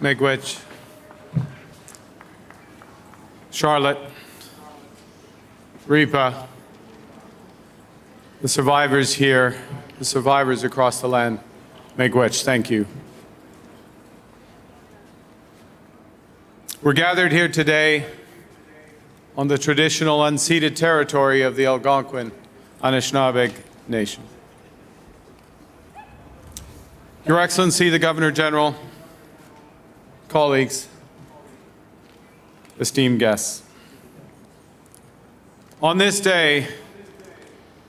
Miigwech, Charlotte, Ripa, the survivors here, the survivors across the land. Miigwech, thank you. We're gathered here today on the traditional unceded territory of the Algonquin Anishinaabe Nation. Your Excellency, the Governor General, colleagues, esteemed guests. On this day,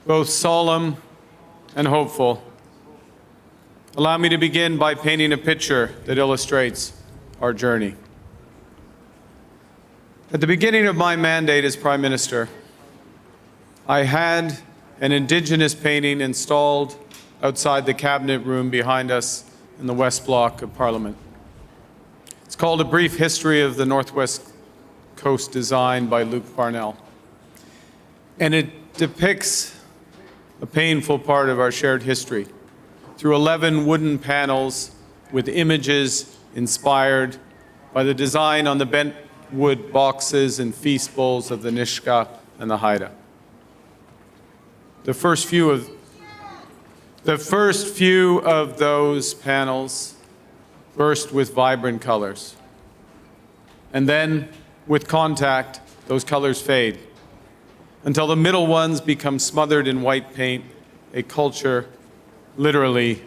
both solemn and hopeful, allow me to begin by painting a picture that illustrates our journey. At the beginning of my mandate as Prime Minister, I had an Indigenous painting installed outside the Cabinet room behind us in the West Block of Parliament. It's called A Brief History of the Northwest Coast, designed by Luke Parnell. And it depicts a painful part of our shared history through 11 wooden panels with images inspired by the design on the bent wood boxes and feast bowls of the Nishka and the Haida. The first few of those panels burst with vibrant colors. And then, with contact, those colors fade until the middle ones become smothered in white paint, a culture literally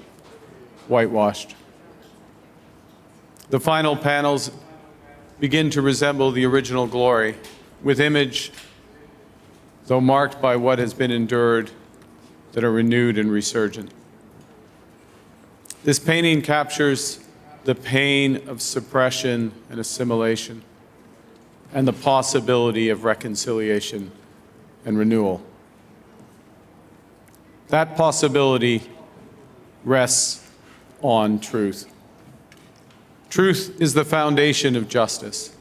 whitewashed. The final panels begin to resemble the original glory, with image, though marked by what has been endured, that are renewed and resurgent. This painting captures the pain of suppression and assimilation, and the possibility of reconciliation and renewal. That possibility rests on truth. Truth is the foundation of justice.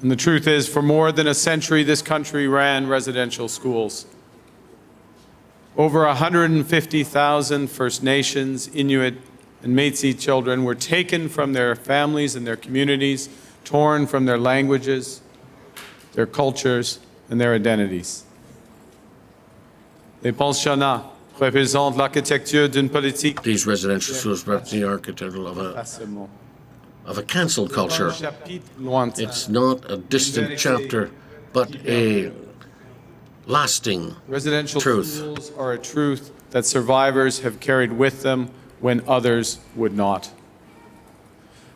And the truth is, for more than a century, this country ran residential schools. Over 150,000 First Nations, Inuit, and Métis children were taken from their families and their communities, torn from their languages, their cultures, and their identities. Les pensionnats représentent l'architecture d'une politique. These residential schools represent the architecture of a cancelled culture. It's not a distant chapter, but a lasting residential truth. Schools are a truth that survivors have carried with them when others would not.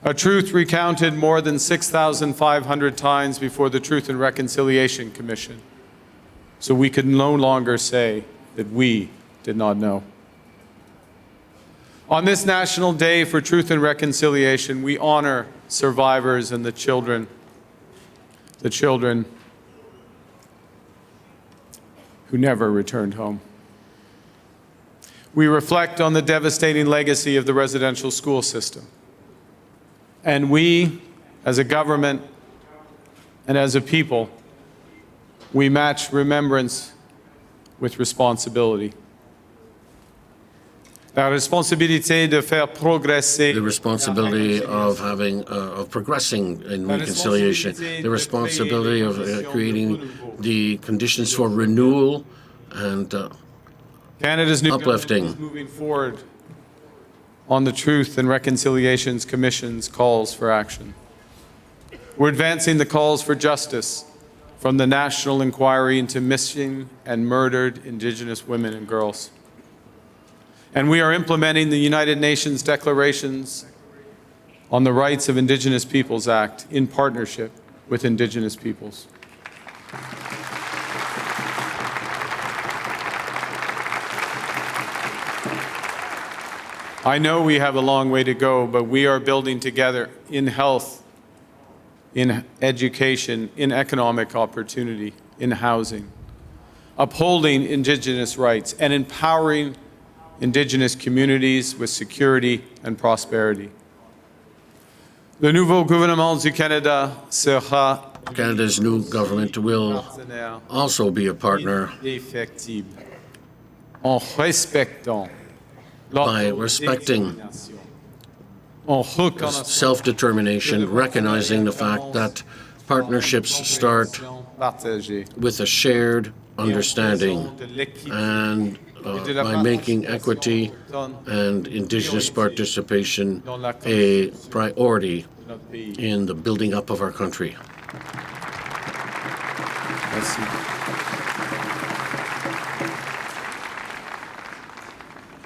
A truth recounted more than 6,500 times before the Truth and Reconciliation Commission. So we could no longer say that we did not know. On this National Day for Truth and Reconciliation, we honor survivors and the children who never returned home. We reflect on the devastating legacy of the residential school system. And we, as a government and as a people, we match remembrance with responsibility. La responsabilité de faire progresser. The responsibility of progressing in reconciliation. The responsibility of creating the conditions for renewal and Canada's new uplifting. Government is moving forward on the Truth and Reconciliation Commission's calls for action. We're advancing the calls for justice from the National Inquiry into Missing and Murdered Indigenous Women and Girls. And we are implementing the United Nations Declarations on the Rights of Indigenous Peoples Act in partnership with Indigenous peoples. I know we have a long way to go, but we are building together in health, in education, in economic opportunity, in housing, upholding Indigenous rights, and empowering Indigenous communities with security and prosperity. Le nouveau gouvernement du Canada sera Canada's new government will also be a partner en respectant by respecting self-determination, recognizing the fact that partnerships start with a shared understanding and by making equity and Indigenous participation a priority in the building up of our country.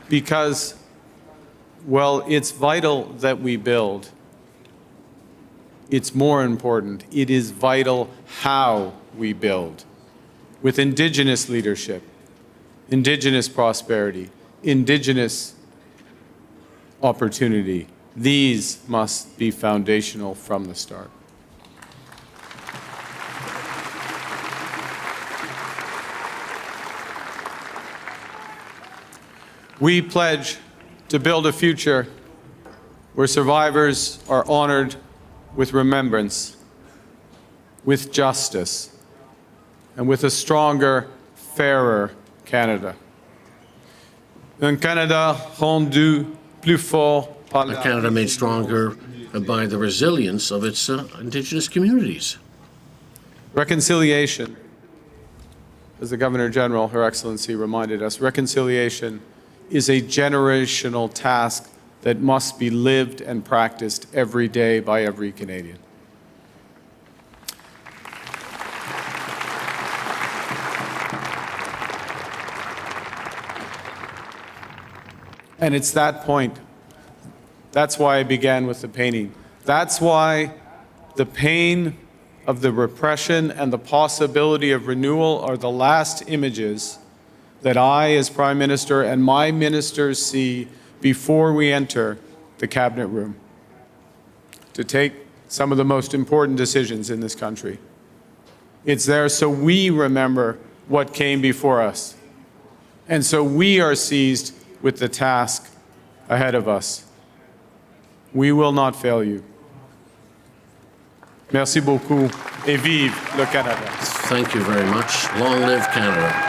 Because, well, it's vital that we build. It's more important. It is vital how we build. With Indigenous leadership, Indigenous prosperity, Indigenous opportunity. These must be foundational from the start. We pledge to build a future where survivors are honored with remembrance, with justice, and with a stronger, fairer Canada. Un Canada rendu plus fort par A Canada made stronger by the resilience of its Indigenous communities. Reconciliation, as the Governor General, Her Excellency, reminded us, reconciliation is a generational task that must be lived and practiced every day by every Canadian. And it's that point. That's why I began with the painting. That's why the pain of the repression and the possibility of renewal are the last images that I, as Prime Minister, and my ministers see before we enter the Cabinet room to take some of the most important decisions in this country. It's there so we remember what came before us, and so we are seized with the task ahead of us. We will not fail you. Merci beaucoup et vive le Canada. Thank you very much. Long live Canada.